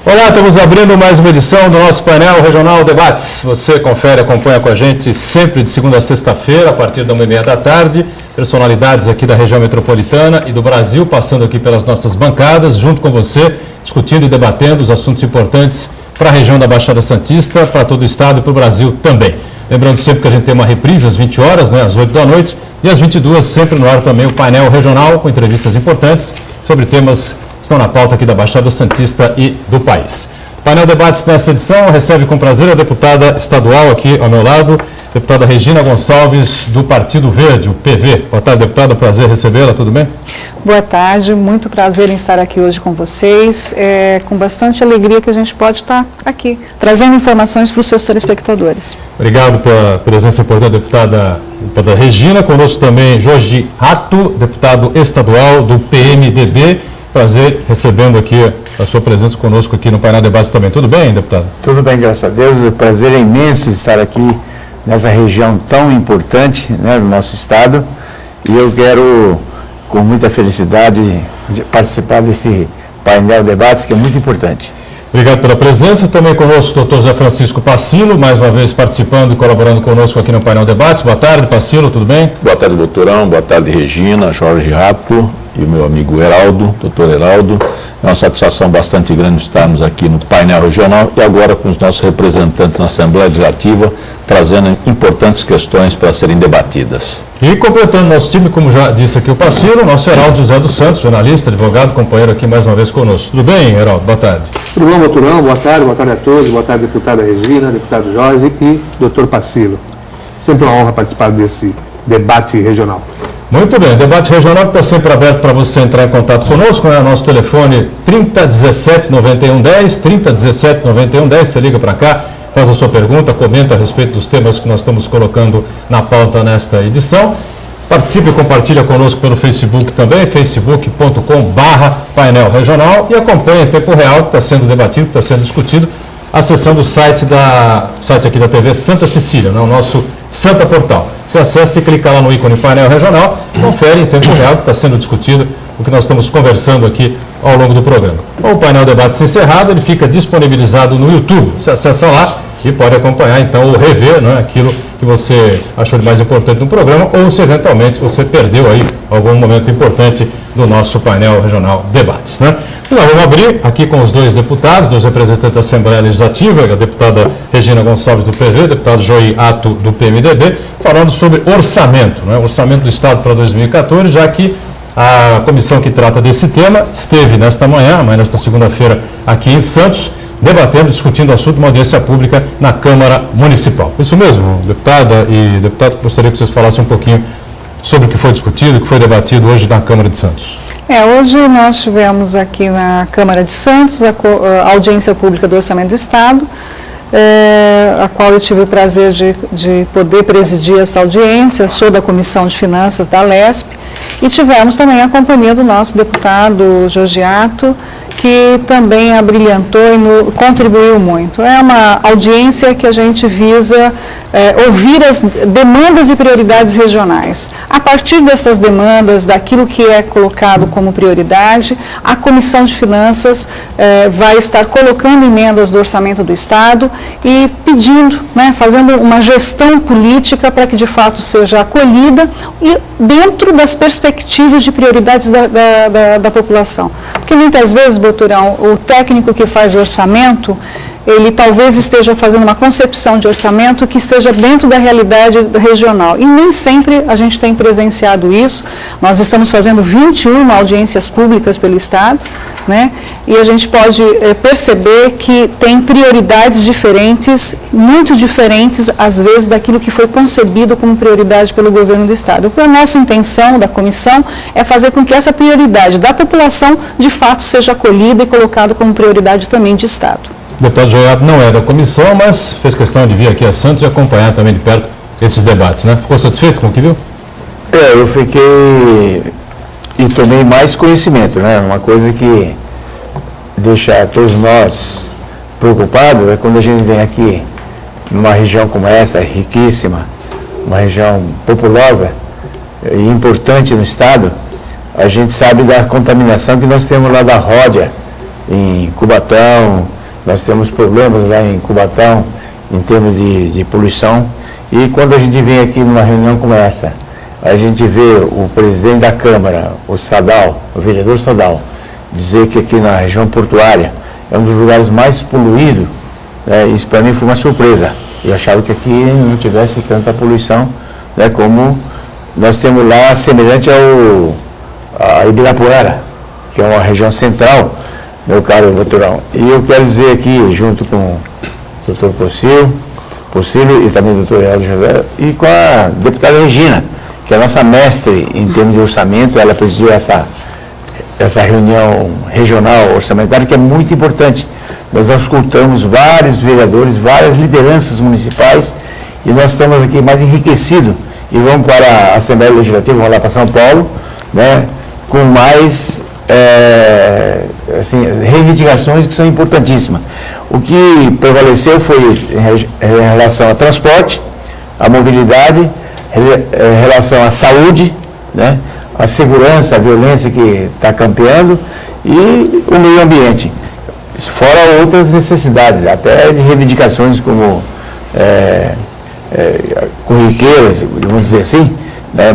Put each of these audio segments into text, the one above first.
Olá, estamos abrindo mais uma edição do nosso painel Regional Debates. Você confere, acompanha com a gente sempre de segunda a sexta-feira, a partir da 1h30 da tarde. Personalidades aqui da região metropolitana e do Brasil, passando aqui pelas nossas bancadas, junto com você, discutindo e debatendo os assuntos importantes para a região da Baixada Santista, para todo o estado e para o Brasil também. Lembrando sempre que a gente tem uma reprise às 20 horas, né, às 8 da noite, e às 22, sempre no ar também o painel regional, com entrevistas importantes sobre temas que estão na pauta aqui da Baixada Santista e do país. O painel Debates nessa edição recebe com prazer a deputada estadual aqui ao meu lado, deputada Regina Gonçalves, do Partido Verde, o PV. Boa tarde, deputada, prazer recebê-la, tudo bem? Boa tarde, muito prazer em estar aqui hoje com vocês. É com bastante alegria que a gente pode estar aqui, trazendo informações para os seus telespectadores. Obrigado pela presença importante da deputada Regina. Conosco também Jorge Rato, deputado estadual do PMDB. Prazer recebendo aqui a sua presença conosco aqui no painel Debates também. Tudo bem, deputado? Tudo bem, graças a Deus. O prazer é imenso estar aqui nessa região tão importante, né, do nosso estado. E eu quero, com muita felicidade, participar desse painel Debates, que é muito importante. Obrigado pela presença. Também conosco o doutor Zé Francisco Pacilo, mais uma vez participando e colaborando conosco aqui no painel Debates. Boa tarde, Pacilo, tudo bem? Boa tarde, doutorão. Boa tarde, Regina, Jorge Rato e o meu amigo Heraldo, doutor Heraldo. É uma satisfação bastante grande estarmos aqui no painel regional e agora com os nossos representantes na Assembleia Legislativa, trazendo importantes questões para serem debatidas. E completando nosso time, como já disse aqui o Pacilo, nosso Heraldo José dos Santos, jornalista, advogado, companheiro aqui mais uma vez conosco. Tudo bem, Heraldo? Boa tarde. Tudo bom, doutorão? Boa tarde a todos. Boa tarde, deputada Regina, deputado Jorge e doutor Pacilo. Sempre uma honra participar desse debate regional. Muito bem, o debate regional está sempre aberto para você entrar em contato conosco, né? Nosso telefone 3017-9110, 3017-9110, você liga para cá, faz a sua pergunta, comenta a respeito dos temas que nós estamos colocando na pauta nesta edição. Participe e compartilha conosco pelo Facebook também, facebook.com/painel regional e acompanhe em tempo real que está sendo debatido, que está sendo discutido, acessando o site aqui da TV Santa Cecília, né? O nosso Santa Portal. Você acessa e clica lá no ícone painel regional, confere em tempo real que está sendo discutido o que nós estamos conversando aqui ao longo do programa. O painel Debates encerrado, ele fica disponibilizado no YouTube. Você acessa lá e pode acompanhar então ou rever, né, aquilo que você achou de mais importante no programa ou se eventualmente você perdeu aí algum momento importante do nosso painel regional Debates, né? Então, vamos abrir aqui com os dois deputados, dois representantes da Assembleia Legislativa, a deputada Regina Gonçalves do PV, o deputado Jorge Rato do PMDB, falando sobre orçamento, né? Orçamento do Estado para 2014, já que a comissão que trata desse tema esteve nesta manhã, nesta segunda-feira, aqui em Santos, debatendo, discutindo o assunto, uma audiência pública na Câmara Municipal. Isso mesmo, deputada e deputado, gostaria que vocês falassem um pouquinho sobre o que foi discutido, o que foi debatido hoje na Câmara de Santos. Hoje nós tivemos aqui na Câmara de Santos a audiência pública do Orçamento do Estado, a qual eu tive o prazer de poder presidir essa audiência. Sou da Comissão de Finanças da LESP e tivemos também a companhia do nosso deputado Jorge Rato, que também abrilhantou e contribuiu muito. É uma audiência que a gente visa ouvir as demandas e prioridades regionais. A partir dessas demandas, daquilo que é colocado como prioridade, a Comissão de Finanças vai estar colocando emendas do Orçamento do Estado e pedindo, né, fazendo uma gestão política para que de fato seja acolhida e dentro das perspectivas de prioridades da população. Porque muitas vezes, doutorão, o técnico que faz o orçamento, ele talvez esteja fazendo uma concepção de orçamento que esteja dentro da realidade regional. E nem sempre a gente tem presenciado isso. Nós estamos fazendo 21 audiências públicas pelo Estado, né? E a gente pode perceber que tem prioridades diferentes, muito diferentes, às vezes, daquilo que foi concebido como prioridade pelo governo do Estado. A nossa intenção da comissão é fazer com que essa prioridade da população, de fato, seja acolhida e colocada como prioridade também de Estado. O deputado Jorge Rato não é da comissão, mas fez questão de vir aqui a Santos e acompanhar também de perto esses debates, né? Ficou satisfeito com o que viu? Eu fiquei e tomei mais conhecimento, né? Uma coisa que deixa todos nós preocupados é quando a gente vem aqui numa região como esta, riquíssima, uma região populosa e importante no estado, a gente sabe da contaminação que nós temos lá da Ródia, em Cubatão, nós temos problemas lá em Cubatão em termos de poluição. E quando a gente vem aqui numa reunião como essa, a gente vê o presidente da Câmara, o Sadal, o vereador Sadal, dizer que aqui na região portuária é um dos lugares mais poluídos, isso para mim foi uma surpresa. Eu achava que aqui não tivesse tanta poluição, como nós temos lá, semelhante a Ibirapuera, que é uma região central, meu caro doutorão. E eu quero dizer aqui, junto com o doutor Pocílio e também o doutor Heraldo José, e com a deputada Regina, que é a nossa mestre em termos de orçamento, ela presidiu essa reunião regional orçamentária, que é muito importante. Nós escutamos vários vereadores, várias lideranças municipais, e nós estamos aqui mais enriquecidos, e vamos para a Assembleia Legislativa, vamos lá para São Paulo, com mais reivindicações que são importantíssimas. O que prevaleceu foi em relação ao transporte, à mobilidade, em relação à saúde, a segurança, a violência que está campeando e o meio ambiente. Fora outras necessidades, até de reivindicações como corriqueiras, vamos dizer assim,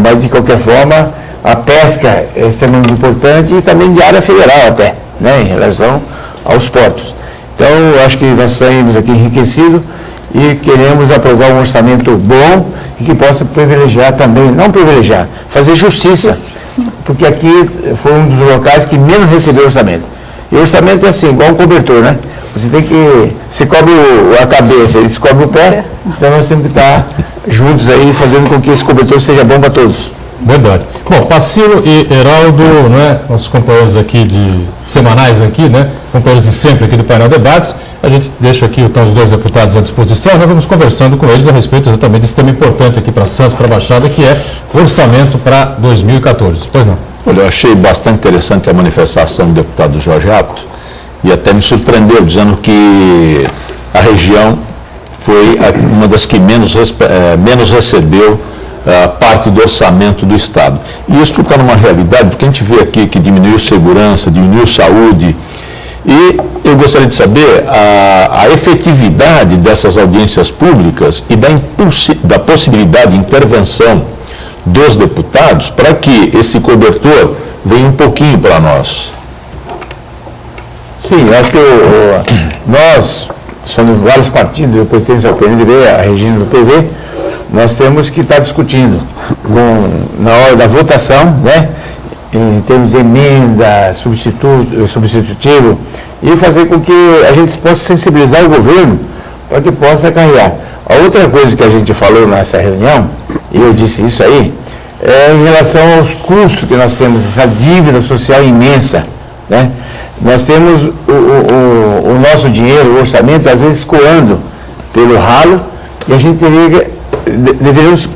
mas de qualquer forma a pesca é extremamente importante e também de área federal até, em relação aos portos. Então, eu acho que nós saímos aqui enriquecidos e queremos aprovar um orçamento bom e que possa privilegiar também, não privilegiar, fazer justiça, porque aqui foi um dos locais que menos recebeu orçamento. E o orçamento é assim, igual um cobertor, você cobre a cabeça e descobre o pé, então nós temos que estar juntos aí, fazendo com que esse cobertor seja bom para todos. Verdade. Bom, Pacílio e Heraldo, nossos companheiros aqui semanais aqui, companheiros de sempre aqui do painel Debates, a gente deixa aqui então, os dois deputados à disposição, nós vamos conversando com eles a respeito exatamente desse tema importante aqui para Santos, para a Baixada, que é o orçamento para 2014. Pois não? Olha, eu achei bastante interessante a manifestação do deputado Jorge Rapto e até me surpreendeu, dizendo que a região foi uma das que menos recebeu parte do orçamento do Estado. E isso está numa realidade, porque a gente vê aqui que diminuiu segurança, diminuiu saúde, e eu gostaria de saber a efetividade dessas audiências públicas e da possibilidade de intervenção dos deputados para que esse cobertor venha um pouquinho para nós. Sim, eu acho que nós somos vários partidos, eu pertenço ao PNDB, a Regina do PV, nós temos que estar discutindo na hora da votação, em termos de emenda, substitutivo, e fazer com que a gente possa sensibilizar o governo para que possa acarrear. A outra coisa que a gente falou nessa reunião, e eu disse isso aí, é em relação aos custos que nós temos, essa dívida social imensa. Nós temos o nosso dinheiro, o orçamento, às vezes escoando pelo ralo, e a gente deveríamos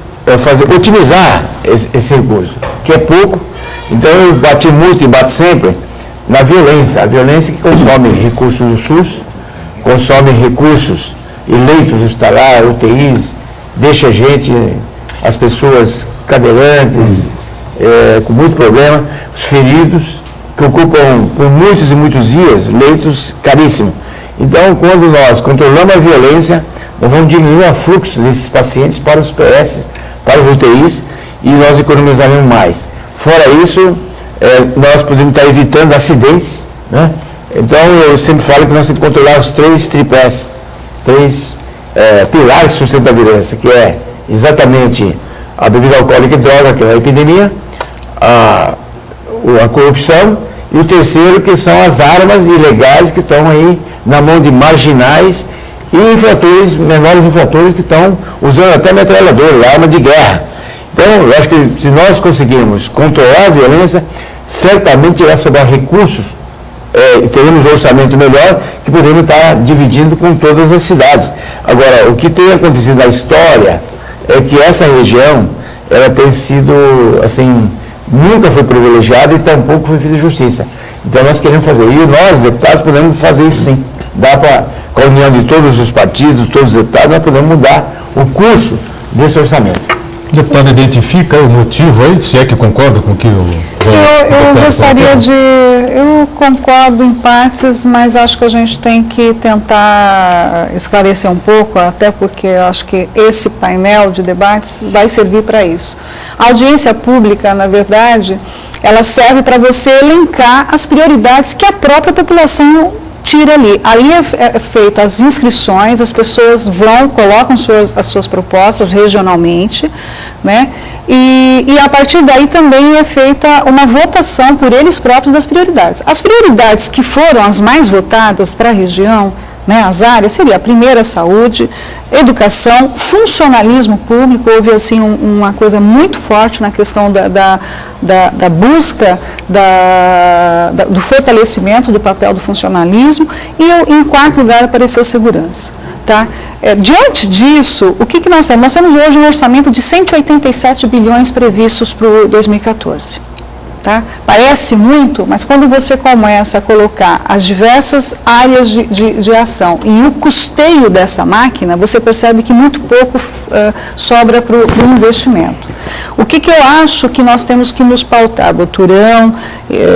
otimizar esse recurso, que é pouco. Então eu bati muito e bato sempre na violência, a violência que consome recursos do SUS, consome recursos e leitos hospitalares, UTIs, deixa as pessoas cadeirantes, com muito problema, os feridos, que ocupam por muitos e muitos dias leitos caríssimos. Então, quando nós controlamos a violência, nós vamos diminuir o fluxo desses pacientes para os PS, para os UTIs, e nós economizaremos mais. Fora isso, nós podemos estar evitando acidentes, Então, eu sempre falo que nós temos que controlar os 3 tripés, 3 pilares de sustentabilidade, que é exatamente a bebida alcoólica e droga, que é a epidemia, a corrupção, e o terceiro, que são as armas ilegais que estão aí na mão de marginais e infratores, menores infratores, que estão usando até metralhadora, arma de guerra. Então, eu acho que se nós conseguirmos controlar a violência, certamente irá sobrar recursos, teremos um orçamento melhor, que podemos estar dividindo com todas as cidades. Agora, o que tem acontecido na história é que essa região, ela tem sido, assim, nunca foi privilegiada e tampouco foi feita justiça. Então nós queremos fazer, e nós, deputados, podemos fazer isso sim. Dá para, com a união de todos os partidos, todos os deputados, nós podemos mudar o curso desse orçamento. O deputado identifica o motivo aí, se é que concorda com o que o Eu gostaria de... Eu concordo em partes, mas acho que a gente tem que tentar esclarecer um pouco, até porque eu acho que esse painel de debates vai servir para isso. A audiência pública, na verdade, ela serve para você elencar as prioridades que a própria população tira ali. Ali é feita as inscrições, as pessoas vão, colocam as suas propostas regionalmente, né? E a partir daí também é feita uma votação por eles próprios das prioridades. As prioridades que foram as mais votadas para a região, né, as áreas, seria a primeira, saúde, educação, funcionalismo público. Houve assim uma coisa muito forte na questão da busca do fortalecimento do papel do funcionalismo, e em quarto lugar apareceu segurança. Tá? Diante disso, o que nós temos? Nós temos hoje um orçamento de 187 bilhões previstos para o 2014. Tá? Parece muito, mas quando você começa a colocar as diversas áreas de ação e o custeio dessa máquina, você percebe que muito pouco sobra para o investimento. O que eu acho que nós temos que nos pautar, Boturão,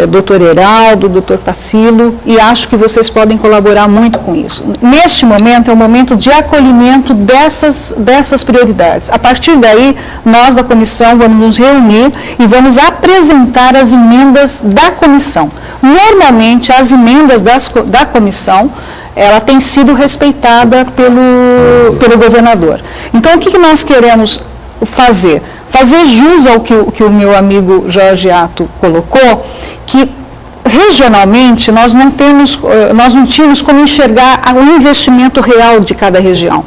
doutor Heraldo, doutor Pacilo, e acho que vocês podem colaborar muito com isso. Neste momento é o momento de acolhimento dessas prioridades. A partir daí, nós da comissão vamos nos reunir e vamos apresentar as emendas da comissão. Normalmente, as emendas da comissão, ela tem sido respeitada pelo governador. Então, o que nós queremos fazer? Fazer jus ao que o meu amigo Jorge Atto colocou, que regionalmente nós não tínhamos como enxergar o investimento real de cada região.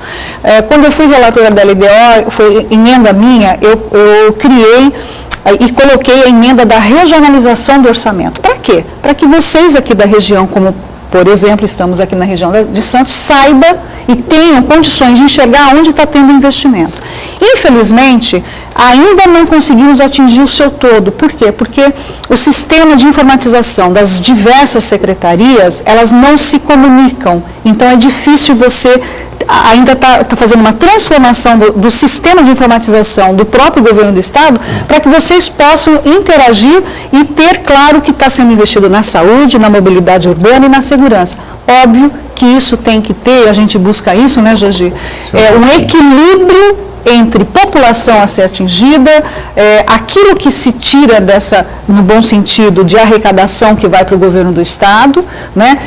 Quando eu fui relatora da LDO, foi emenda minha, eu criei e coloquei a emenda da regionalização do orçamento. Para quê? Para que vocês aqui da região, como por exemplo, estamos aqui na região de Santos, saiba e tenham condições de enxergar onde está tendo investimento. Infelizmente, ainda não conseguimos atingir o seu todo. Por quê? Porque o sistema de informatização das diversas secretarias, elas não se comunicam. Então, é difícil você ainda está fazendo uma transformação do sistema de informatização do próprio governo do Estado, para que vocês possam interagir e ter claro que está sendo investido na saúde, na mobilidade urbana e na segurança. Óbvio que isso tem que ter, a gente busca isso, né, Jorge? Um equilíbrio entre população a ser atingida, aquilo que se tira no bom sentido, de arrecadação que vai para o governo do Estado, né,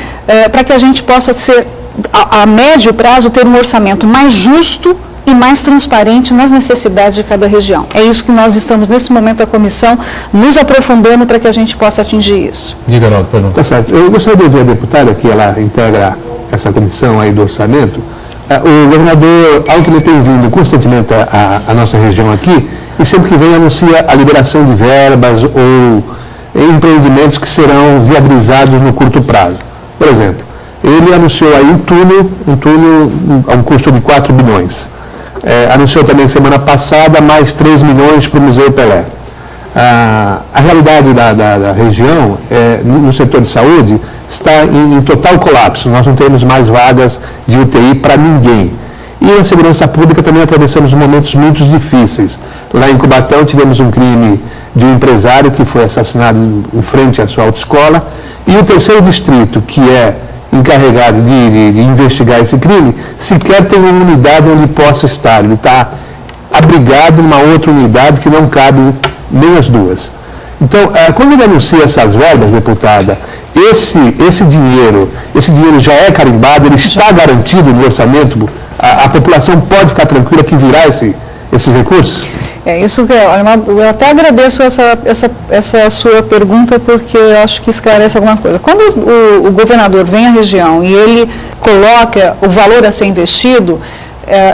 para que a gente possa ser, a médio prazo, ter um orçamento mais justo e mais transparente nas necessidades de cada região. É isso que nós estamos, nesse momento, a comissão, nos aprofundando para que a gente possa atingir isso. Diga, Arnaldo, perdão. Tá certo. Eu gostaria de ouvir a deputada, que ela integra essa comissão aí do orçamento. O governador Alckmin tem vindo constantemente à nossa região aqui, e sempre que vem anuncia a liberação de verbas ou empreendimentos que serão viabilizados no curto prazo. Por exemplo, ele anunciou aí um túnel a um custo de 4 bilhões. Anunciou também semana passada mais 3 milhões para o Museu Pelé. A realidade da região, no setor de saúde, está em total colapso. Nós não temos mais vagas de UTI para ninguém. E na segurança pública também atravessamos momentos muito difíceis. Lá em Cubatão tivemos um crime de um empresário que foi assassinado em frente à sua autoescola. E o terceiro distrito, que é encarregado de investigar esse crime, sequer tem uma unidade onde possa estar. Ele está abrigado numa outra unidade que não cabe nem as duas. Então, quando ele anuncia essas verbas, deputada, esse dinheiro já é carimbado, ele está garantido no orçamento? A população pode ficar tranquila que virá esses recursos? Isso que eu até agradeço essa sua pergunta, porque eu acho que esclarece alguma coisa. Quando o governador vem à região e ele coloca o valor a ser investido,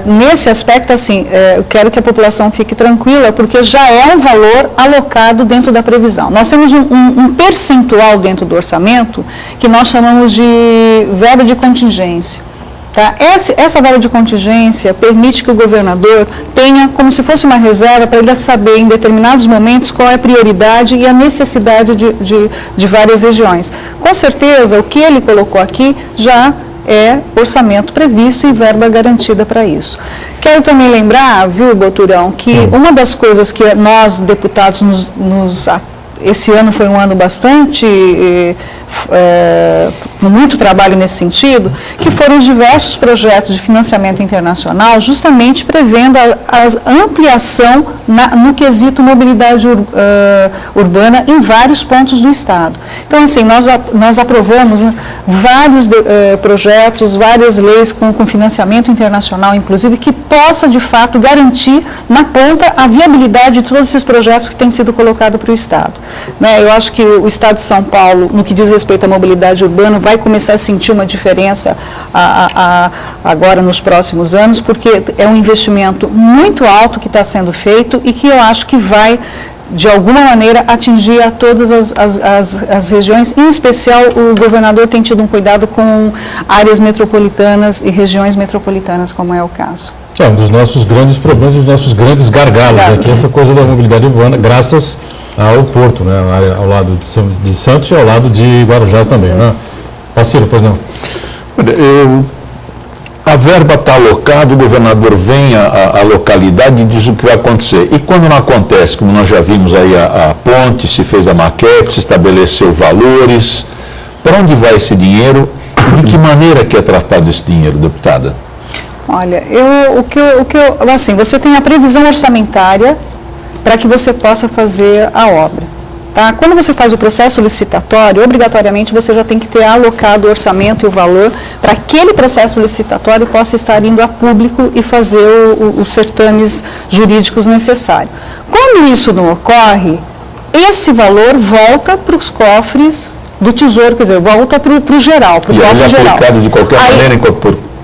nesse aspecto, assim, eu quero que a população fique tranquila, porque já é um valor alocado dentro da previsão. Nós temos um percentual dentro do orçamento que nós chamamos de verba de contingência. Tá? Essa verba de contingência permite que o governador tenha como se fosse uma reserva para ele saber em determinados momentos qual é a prioridade e a necessidade de várias regiões. Com certeza, o que ele colocou aqui já é orçamento previsto e verba garantida para isso. Quero também lembrar, viu, Boturão, que uma das coisas que nós, deputados, esse ano foi um ano bastante, muito trabalho nesse sentido, que foram diversos projetos de financiamento internacional, justamente prevendo a ampliação no quesito mobilidade urbana em vários pontos do Estado. Então, assim, nós aprovamos, né, vários projetos, várias leis com financiamento internacional, inclusive, que possa, de fato, garantir na ponta a viabilidade de todos esses projetos que têm sido colocados para o Estado. Né, eu acho que o Estado de São Paulo, no que diz respeito à mobilidade urbana, vai começar a sentir uma diferença agora nos próximos anos, porque é um investimento muito alto que está sendo feito e que eu acho que vai, de alguma maneira, atingir a todas as regiões. Em especial, o governador tem tido um cuidado com áreas metropolitanas e regiões metropolitanas, como é o caso. É um dos nossos grandes problemas, dos nossos grandes gargalos aqui, essa coisa da mobilidade urbana, graças ao Porto, né, ao lado de Santos e ao lado de Guarujá também, né? Parceiro, pois não? A verba está alocada, o governador vem à localidade e diz o que vai acontecer. E quando não acontece, como nós já vimos aí, a ponte, se fez a maquete, se estabeleceu valores, para onde vai esse dinheiro e de que maneira que é tratado esse dinheiro, deputada? Olha, assim, você tem a previsão orçamentária para que você possa fazer a obra. Tá? Quando você faz o processo licitatório, obrigatoriamente você já tem que ter alocado o orçamento e o valor para que aquele processo licitatório possa estar indo a público e fazer os certames jurídicos necessários. Quando isso não ocorre, esse valor volta para os cofres do Tesouro, quer dizer, volta para o geral, para o cofre geral. E ele é aplicado de qualquer maneira?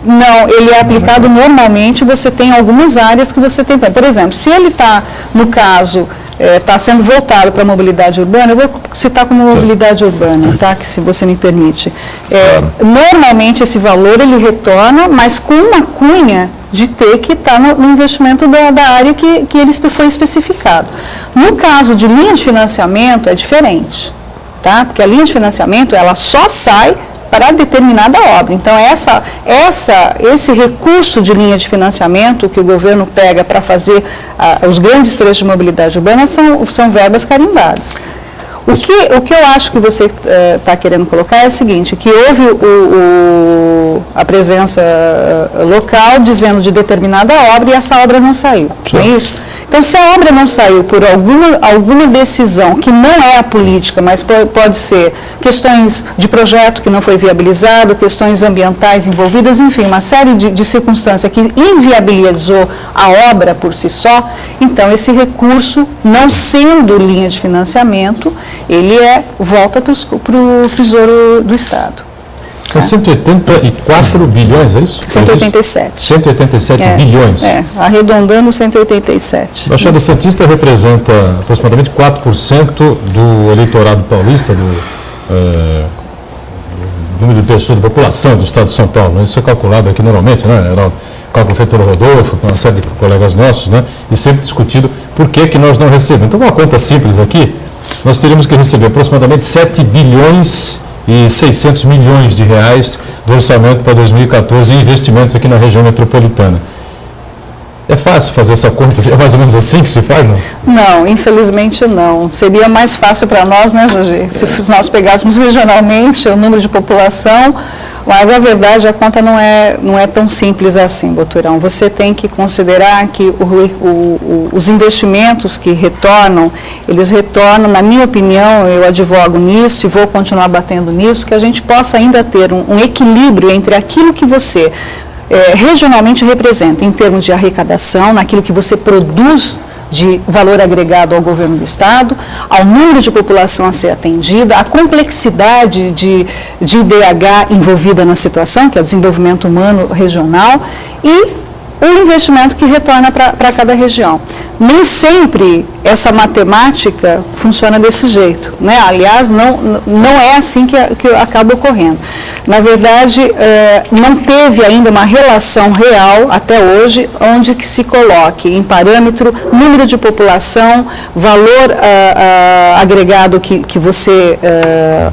Não, ele é aplicado normalmente, você tem algumas áreas que você tem. Por exemplo, se ele está, no caso, está sendo voltado para a mobilidade urbana, eu vou citar como mobilidade urbana, tá? Que se você me permite. Claro. Normalmente esse valor ele retorna, mas com uma cunha de ter que estar no investimento da área que ele foi especificado. No caso de linha de financiamento é diferente, tá? Porque a linha de financiamento ela só sai para determinada obra. Então, esse recurso de linha de financiamento que o governo pega para fazer os grandes trechos de mobilidade urbana são verbas carimbadas. O que eu acho que você está querendo colocar é o seguinte, que houve a presença local dizendo de determinada obra e essa obra não saiu, não é isso? Então, se a obra não saiu por alguma decisão que não é a política, mas pode ser questões de projeto que não foi viabilizado, questões ambientais envolvidas, enfim, uma série de circunstâncias que inviabilizou a obra por si só, então esse recurso, não sendo linha de financiamento, ele volta para o Tesouro do Estado. São 184 bilhões, é isso? 187. 187 bilhões. Arredondando 187. A Baixada Santista representa aproximadamente 4% do eleitorado paulista, do número de pessoas, da população do Estado de São Paulo. Isso é calculado aqui normalmente, né? Era o cálculo feito pelo Rodolfo, com uma série de colegas nossos, né? E sempre discutido por que nós não recebemos. Então, uma conta simples aqui, nós teríamos que receber aproximadamente 7 bilhões e 600 milhões de reais do orçamento para 2014 em investimentos aqui na região metropolitana. É fácil fazer essa conta? É mais ou menos assim que se faz, não? Não, infelizmente não. Seria mais fácil para nós, né, Jorge? Se nós pegássemos regionalmente o número de população, mas a verdade a conta não é tão simples assim, Boturão. Você tem que considerar que os investimentos que retornam, eles retornam, na minha opinião, eu advogo nisso e vou continuar batendo nisso, que a gente possa ainda ter um equilíbrio entre aquilo que você regionalmente representa, em termos de arrecadação, naquilo que você produz de valor agregado ao governo do Estado, ao número de população a ser atendida, a complexidade de IDH envolvida na situação, que é o desenvolvimento humano regional, e o investimento que retorna para cada região. Nem sempre essa matemática funciona desse jeito, né? Aliás, não é assim que acaba ocorrendo. Na verdade, não teve ainda uma relação real, até hoje, onde que se coloque em parâmetro número de população, valor agregado que você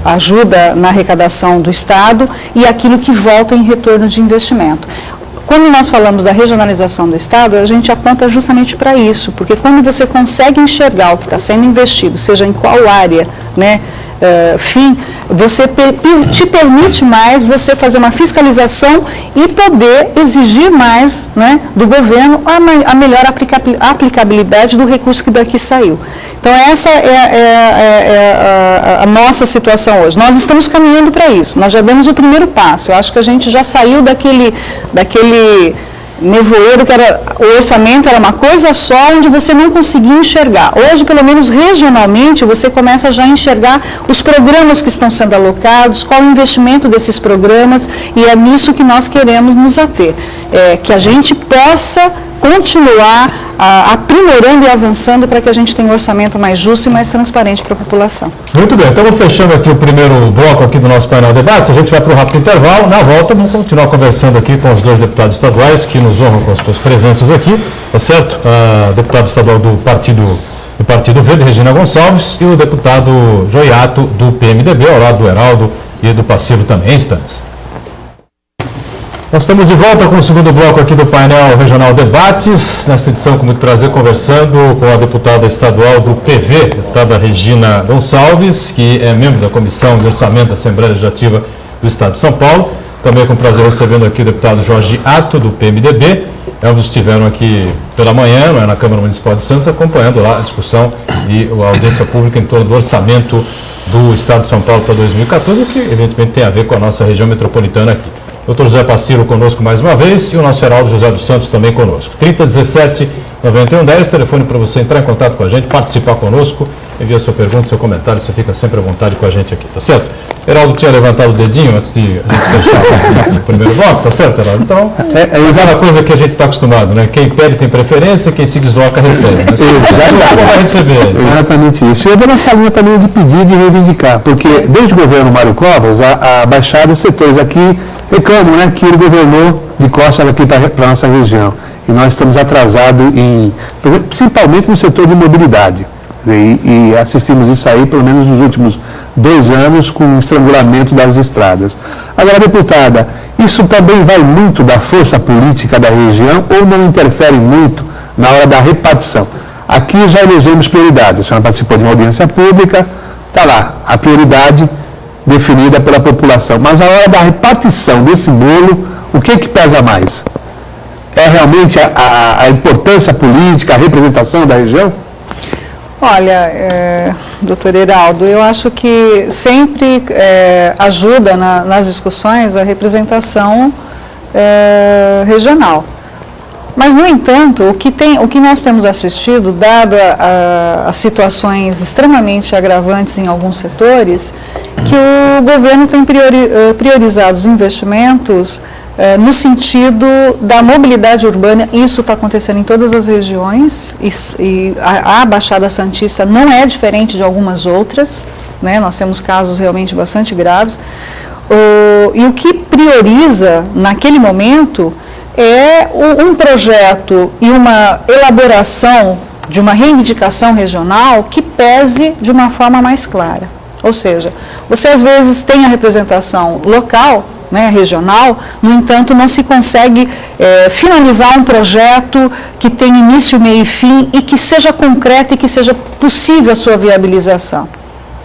ajuda na arrecadação do Estado e aquilo que volta em retorno de investimento. quando nós falamos da regionalização do Estado, a gente aponta justamente para isso, porque quando você consegue enxergar o que está sendo investido, seja em qual área, né, você te permite mais você fazer uma fiscalização e poder exigir mais, né, do governo a melhor aplicabilidade do recurso que daqui saiu. Então, essa é a nossa situação hoje. Nós estamos caminhando para isso, nós já demos o primeiro passo. Eu acho que a gente já saiu daquele nevoeiro que o orçamento era uma coisa só, onde você não conseguia enxergar. Hoje, pelo menos regionalmente, você começa já a enxergar os programas que estão sendo alocados, qual o investimento desses programas, e é nisso que nós queremos nos ater. Que a gente possa continuar aprimorando e avançando para que a gente tenha um orçamento mais justo e mais transparente para a população. Muito bem, então fechando aqui o primeiro bloco aqui do nosso painel debates, a gente vai para um rápido intervalo. Na volta, vamos continuar conversando aqui com os dois deputados estaduais que nos honram com as suas presenças aqui, tá certo? A deputada estadual do Partido Verde, Regina Gonçalves, e o deputado Joiato, do PMDB, ao lado do Heraldo e do parceiro também, instantes. Nós estamos de volta com o segundo bloco aqui do painel Regional Debates, nesta edição com muito prazer conversando com a deputada estadual do PV, deputada Regina Gonçalves, que é membro da Comissão de Orçamento da Assembleia Legislativa do Estado de São Paulo. Também com prazer recebendo aqui o deputado Jorge Atto, do PMDB. Ambos estiveram aqui pela manhã, na Câmara Municipal de Santos, acompanhando lá a discussão e a audiência pública em torno do orçamento do Estado de São Paulo para 2014, que evidentemente tem a ver com a nossa região metropolitana aqui. Dr. José Passiro conosco mais uma vez e o nosso Heraldo José dos Santos também conosco. 3017-9110, telefone para você entrar em contato com a gente, participar conosco, enviar sua pergunta, seu comentário, você fica sempre à vontade com a gente aqui, tá certo? Heraldo tinha levantado o dedinho antes de a gente fechar o primeiro bloco, tá certo, Heraldo? Então, é aquela coisa que a gente está acostumado, né? Quem pede tem preferência, quem se desloca recebe. Né? Exatamente. Vai receber. Exatamente isso. Eu vou nessa linha também de pedir e de reivindicar, porque desde o governo Mário Covas, a Baixada e setores aqui reclamam, né, que ele governou de costas aqui para a nossa região. E nós estamos atrasados, principalmente no setor de mobilidade. E assistimos isso aí, pelo menos nos últimos 2 anos, com o estrangulamento das estradas. Agora, deputada, isso também vai muito da força política da região ou não interfere muito na hora da repartição? Aqui já elegemos prioridades. A senhora participou de uma audiência pública, está lá, a prioridade definida pela população. Mas a hora da repartição desse bolo, o que pesa mais? É realmente a importância política, a representação da região? Olha, doutor Heraldo, eu acho que sempre ajuda nas discussões a representação regional. Mas, no entanto, o que nós temos assistido, dado as situações extremamente agravantes em alguns setores, que o governo tem priorizado os investimentos no sentido da mobilidade urbana. Isso está acontecendo em todas as regiões e a Baixada Santista não é diferente de algumas outras, né? Nós temos casos realmente bastante graves. E o que prioriza naquele momento é um projeto e uma elaboração de uma reivindicação regional que pese de uma forma mais clara. Ou seja, você às vezes tem a representação local, né, regional, no entanto não se consegue finalizar um projeto que tem início, meio e fim e que seja concreto e que seja possível a sua viabilização.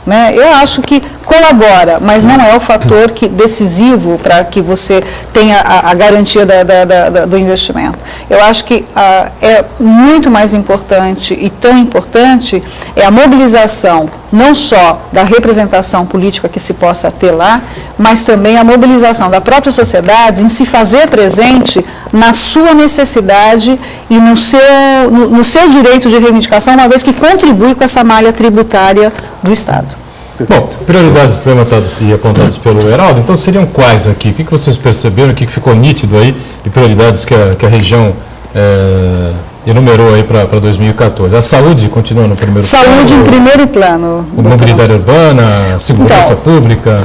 Né? Eu acho que colabora, mas não é o fator decisivo para que você tenha a garantia do investimento. Eu acho que é muito mais importante e tão importante é a mobilização não só da representação política que se possa ter lá, mas também a mobilização da própria sociedade em se fazer presente na sua necessidade e no seu direito de reivindicação, uma vez que contribui com essa malha tributária do Estado. Bom, prioridades levantadas e apontadas pelo Heraldo, então seriam quais aqui? O que vocês perceberam, o que ficou nítido aí de prioridades que a região enumerou aí para 2014? A saúde continua no primeiro plano? Saúde em primeiro plano. Mobilidade urbana, segurança pública?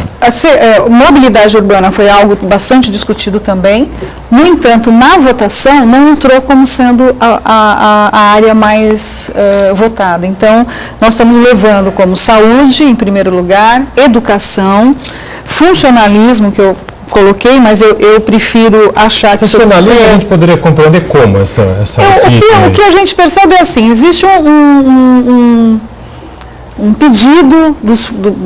Mobilidade urbana foi algo bastante discutido também. No entanto, na votação não entrou como sendo a área mais votada. Então, nós estamos levando como saúde em primeiro lugar, educação, funcionalismo, que eu coloquei, mas eu prefiro achar que... Funcionalismo a gente poderia compreender como esse o que a gente percebe é assim, existe um pedido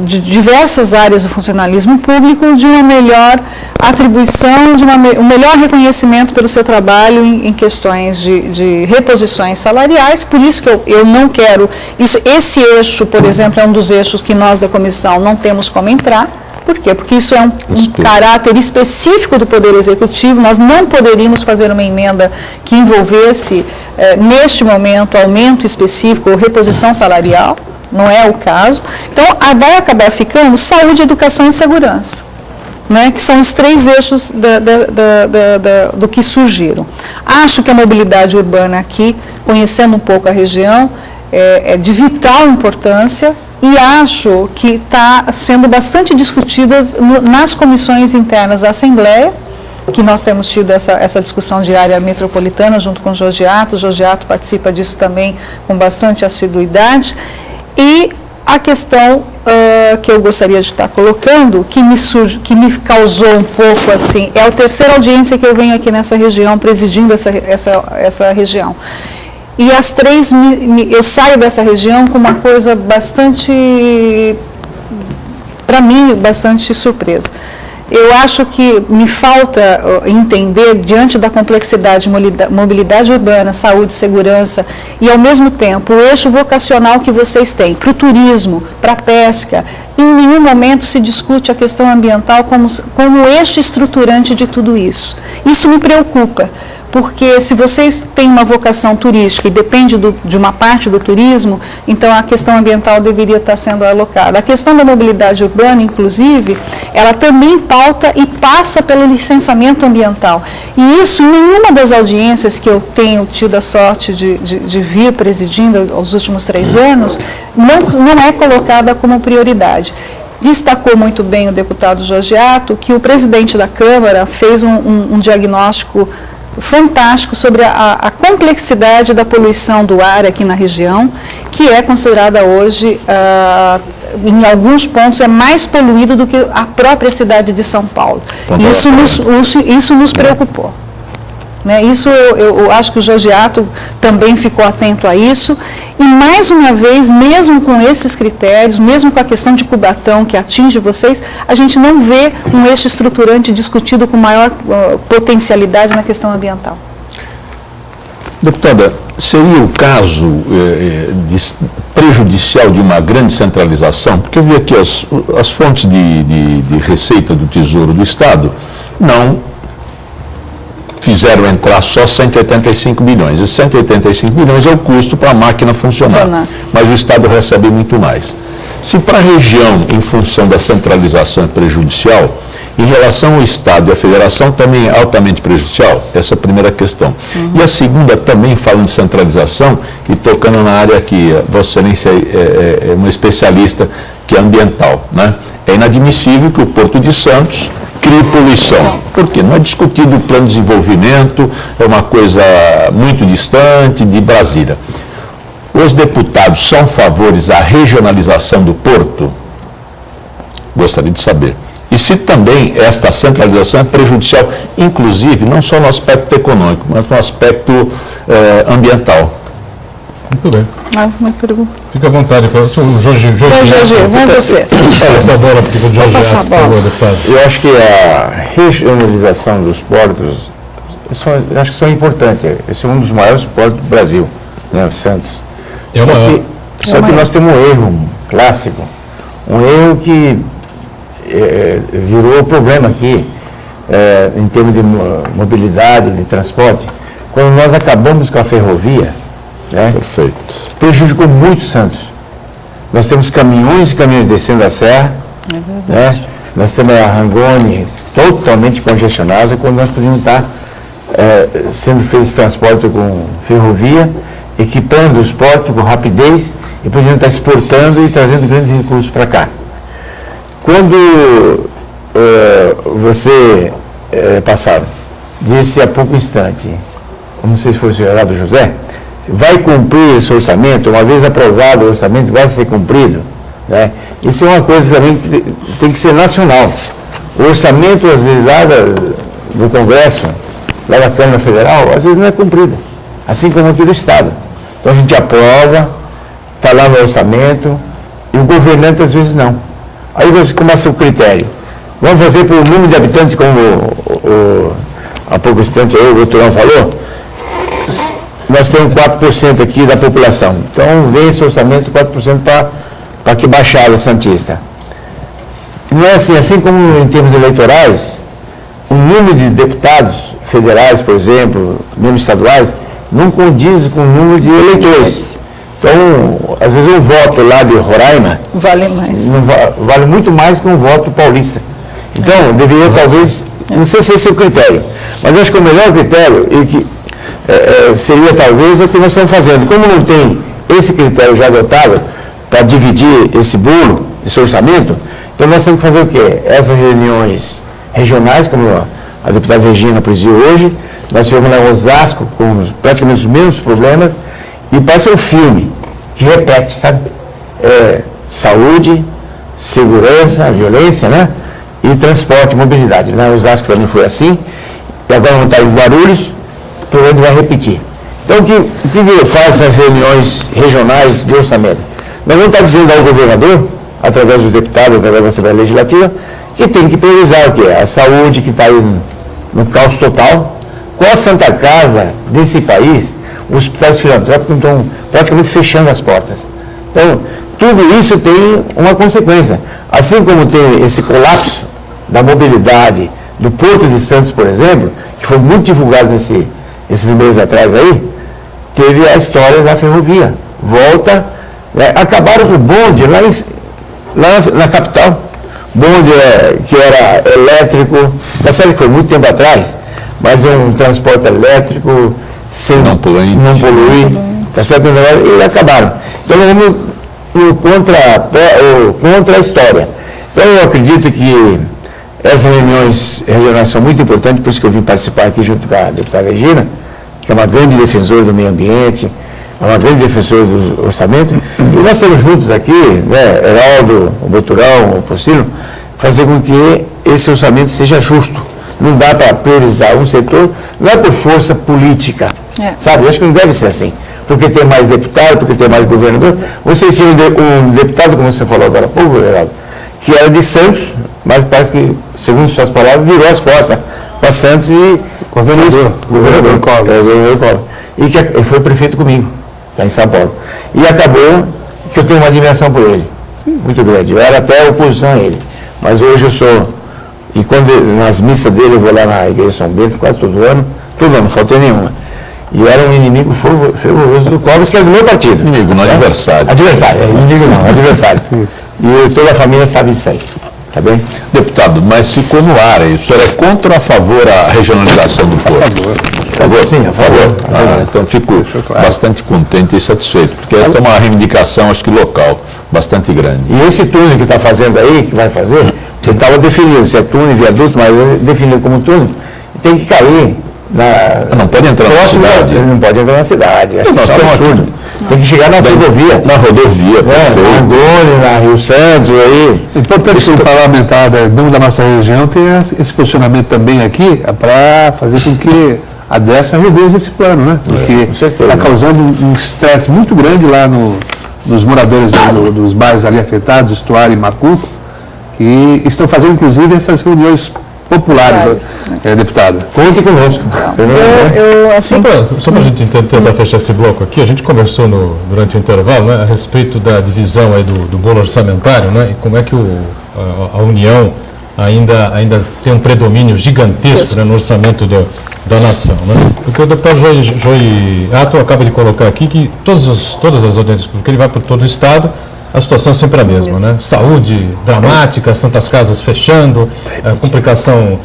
de diversas áreas do funcionalismo público de uma melhor atribuição, um melhor reconhecimento pelo seu trabalho em questões de reposições salariais, por isso que eu não quero... Esse eixo, por exemplo, é um dos eixos que nós da comissão não temos como entrar. Por quê? Porque isso é um caráter específico do Poder Executivo, nós não poderíamos fazer uma emenda que envolvesse, neste momento, aumento específico ou reposição salarial, não é o caso. Então, vai acabar ficando saúde, educação e segurança, né, que são os 3 eixos do que surgiram. Acho que a mobilidade urbana aqui, conhecendo um pouco a região, é de vital importância, e acho que está sendo bastante discutida nas comissões internas da Assembleia, que nós temos tido essa discussão diária metropolitana junto com o Jorgeato participa disso também com bastante assiduidade, e a questão que eu gostaria de estar colocando, que me causou um pouco assim, é a 3ª audiência que eu venho aqui nessa região, presidindo essa região. E as 3, eu saio dessa região com uma coisa bastante, para mim, bastante surpresa. Eu acho que me falta entender, diante da complexidade de mobilidade urbana, saúde, segurança, e ao mesmo tempo o eixo vocacional que vocês têm para o turismo, para a pesca, em nenhum momento se discute a questão ambiental como eixo estruturante de tudo isso. Isso me preocupa. Porque se vocês têm uma vocação turística e depende de uma parte do turismo, então a questão ambiental deveria estar sendo alocada. A questão da mobilidade urbana, inclusive, ela também pauta e passa pelo licenciamento ambiental. E isso, em nenhuma das audiências que eu tenho tido a sorte de vir presidindo aos últimos 3 anos, não é colocada como prioridade. Destacou muito bem o deputado Jorgeato que o presidente da Câmara fez um diagnóstico fantástico sobre a complexidade da poluição do ar aqui na região, que é considerada hoje, em alguns pontos, é mais poluído do que a própria cidade de São Paulo. Isso nos preocupou. Né? Isso eu acho que o Jorgeato também ficou atento a isso. E, mais uma vez, mesmo com esses critérios, mesmo com a questão de Cubatão que atinge vocês, a gente não vê um eixo estruturante discutido com maior potencialidade na questão ambiental. Deputada, seria o caso prejudicial de uma grande centralização? Porque eu vi aqui as fontes de receita do Tesouro do Estado não fizeram entrar só 185 bilhões. E 185 bilhões é o custo para a máquina funcionar. Mas o Estado recebe muito mais. Se para a região, em função da centralização, é prejudicial, em relação ao Estado e à Federação também é altamente prejudicial? Essa é a primeira questão. E a segunda, também falando de centralização, e tocando na área que Vossa Excelência é uma especialista, que é ambiental, né? É inadmissível que o Porto de Santos crie poluição. Por quê? Não é discutido o plano de desenvolvimento, é uma coisa muito distante de Brasília. Os deputados são favores à regionalização do Porto? Gostaria de saber. E se também esta centralização é prejudicial, inclusive, não só no aspecto econômico, mas no aspecto ambiental. Muito bem. Muito pergunta. Fica à vontade. O Jorge, vai você. Passa a bola para o Jorge. Eu acho que a regionalização dos portos, eu acho que são importantes. Esse é um dos maiores portos do Brasil, né, o Santos. Só que nós temos um erro clássico, um erro que virou problema aqui, em termos de mobilidade, de transporte. Quando nós acabamos com a ferrovia, né, perfeito, prejudicou muito Santos. Nós temos caminhões e caminhões descendo a serra, né? Nós temos a Rangoni totalmente congestionada, quando nós podemos estar sendo feito esse transporte com ferrovia, equipando os portos com rapidez e podemos estar exportando e trazendo grandes recursos para cá. Quando você, passado, disse há pouco instante, não sei se foi o senhor Geraldo José, vai cumprir esse orçamento, uma vez aprovado o orçamento, vai ser cumprido, né? Isso é uma coisa também que tem que ser nacional. O orçamento, às vezes, lá do Congresso, lá da Câmara Federal, às vezes não é cumprido, assim como aqui do Estado. Então a gente aprova, está lá no orçamento, e o governante às vezes não. Aí você começa o critério. Vamos fazer por número de habitantes, como há pouco instante aí o doutorão falou, nós temos 4% aqui da população. Então vem esse orçamento 4% para que Baixada Santista. Não é assim como em termos eleitorais, o número de deputados federais, por exemplo, mesmo estaduais, não condiz com o número de eleitores. Então, às vezes um voto lá de Roraima vale mais. Vale muito mais que um voto paulista. Então, deveria talvez, não sei se esse é o critério, mas eu acho que o melhor critério e que seria talvez o que nós estamos fazendo. Como não tem esse critério já adotado para dividir esse bolo, esse orçamento, então nós temos que fazer o quê? Essas reuniões regionais, como a deputada Regina presidiu hoje, nós tivemos lá em Osasco com praticamente os mesmos problemas, e passa um filme que repete, sabe? Saúde, segurança, violência, né? E transporte, mobilidade. Né? Osasco também foi assim, e agora vamos estar em Guarulhos, provavelmente vai repetir. Então, o que faz essas reuniões regionais de orçamento? Nós vamos estar dizendo ao governador, através do deputado, através da Assembleia Legislativa, que tem que priorizar o quê? A saúde, que está aí no caos total. Com a Santa Casa desse país, os hospitais filantrópicos estão praticamente fechando as portas. Então, tudo isso tem uma consequência. Assim como tem esse colapso da mobilidade do Porto de Santos, por exemplo, que foi muito divulgado esses meses atrás aí, teve a história da ferrovia. Volta, né? Acabaram com o bonde lá na capital. Bonde que era elétrico, tá certo que foi muito tempo atrás, mas é um transporte elétrico sem não poluir, tá certo? E acabaram. Então nós vamos contra a história. Então eu acredito que essas reuniões regionais são muito importantes, por isso que eu vim participar aqui junto com a deputada Regina, que é uma grande defensora do meio ambiente, é uma grande defensora do orçamento, e nós estamos juntos aqui, né, Heraldo, o Boturão, o Focino, fazer com que esse orçamento seja justo. Não dá para priorizar um setor, não é por força política, sabe? Eu acho que não deve ser assim. Porque tem mais deputado, porque tem mais governador. Você tinha um deputado, como você falou agora há pouco, Geraldo, que era de Santos, mas parece que, segundo suas palavras, virou as costas para Santos e governador Collor. E que foi prefeito comigo, lá em São Paulo. E acabou que eu tenho uma admiração por ele, muito grande. Eu era até oposição a ele, mas hoje eu sou. E quando nas missas dele, eu vou lá na Igreja São Bento, quase todo ano, não faltei nenhuma. E eu era um inimigo fervoroso do Clóvis, que é do meu partido. Inimigo, não adversário. Adversário, inimigo não, adversário. Isso. E toda a família sabe disso aí, tá bem? Deputado, mas ficou no ar aí. O senhor é contra ou a favor a regionalização do Porto? A favor, sim, a favor. Então fico bastante contente e satisfeito, porque essa é uma reivindicação, acho que local, bastante grande. E esse túnel que está fazendo aí, que vai fazer, ele estava definido, se é túnel, viaduto, mas ele definido como túnel, tem que cair não pode entrar na cidade. Não pode entrar na cidade. Acho que isso é um absurdo. Tem que chegar na rodovia. Na rodovia, na Angônia, na Rio Santos, aí. É importante que o parlamentar da nossa região tenha esse posicionamento também aqui para fazer com que a Dersa reveja esse plano, né? Porque está causando um estresse muito grande lá nos moradores dos bairros ali afetados, Estuário e Macuco, que estão fazendo inclusive essas reuniões populares, deputada. Conte conosco. Só para a gente tentar fechar esse bloco aqui, a gente conversou durante o intervalo, né, a respeito da divisão aí do bolo orçamentário, né, e como é que a União ainda tem um predomínio gigantesco, né, no orçamento da nação. Né? Porque o deputado Joey Ato acaba de colocar aqui que todas as audiências públicas, ele vai por todo o Estado, a situação é sempre a mesma, né? Saúde dramática, Santas Casas fechando, complicação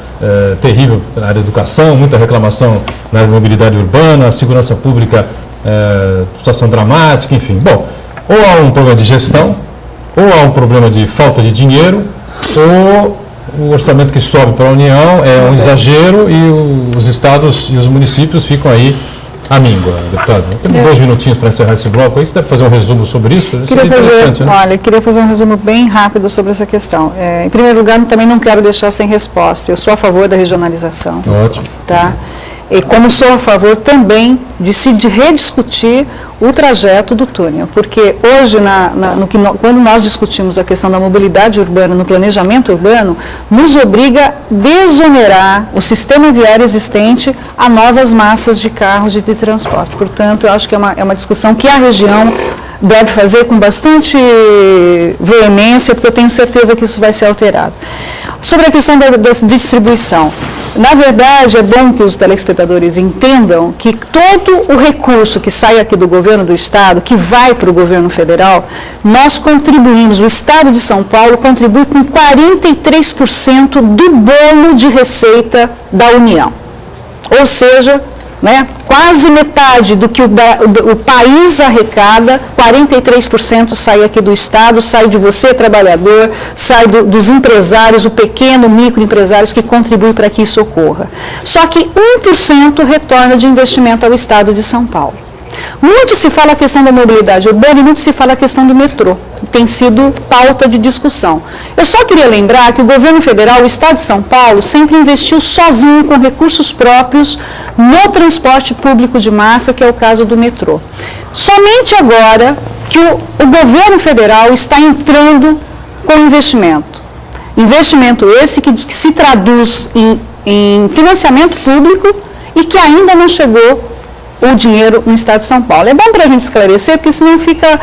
terrível na área da educação, muita reclamação na área de mobilidade urbana, segurança pública, situação dramática, enfim. Bom, ou há um problema de gestão, ou há um problema de falta de dinheiro, ou o orçamento que sobe para a União é um exagero e os estados e os municípios ficam aí a míngua, deputado? Temos 2 minutinhos para encerrar esse bloco aí. Você deve fazer um resumo sobre isso? Queria fazer um resumo bem rápido sobre essa questão. Em primeiro lugar, também não quero deixar sem resposta. Eu sou a favor da regionalização. Ótimo. Tá? E como sou a favor também de se rediscutir o trajeto do túnel, porque hoje, quando nós discutimos a questão da mobilidade urbana no planejamento urbano, nos obriga a desonerar o sistema viário existente a novas massas de carros de transporte. Portanto, eu acho que é uma discussão que a região deve fazer com bastante veemência, porque eu tenho certeza que isso vai ser alterado. Sobre a questão da distribuição, na verdade, é bom que os telespectadores entendam que todo o recurso que sai aqui do governo do Estado, que vai para o governo federal, nós contribuímos, o Estado de São Paulo contribui com 43% do bolo de receita da União. Ou seja, quase metade do que o país arrecada, 43% sai aqui do Estado, sai de você, trabalhador, sai dos empresários, o pequeno, microempresários que contribuem para que isso ocorra. Só que 1% retorna de investimento ao Estado de São Paulo. Muito se fala a questão da mobilidade urbana e muito se fala a questão do metrô. Tem sido pauta de discussão. Eu só queria lembrar que o governo federal, o Estado de São Paulo, sempre investiu sozinho com recursos próprios no transporte público de massa, que é o caso do metrô. Somente agora que o governo federal está entrando com investimento. Investimento esse que se traduz em financiamento público e que ainda não chegou o dinheiro no Estado de São Paulo. É bom para a gente esclarecer, porque senão fica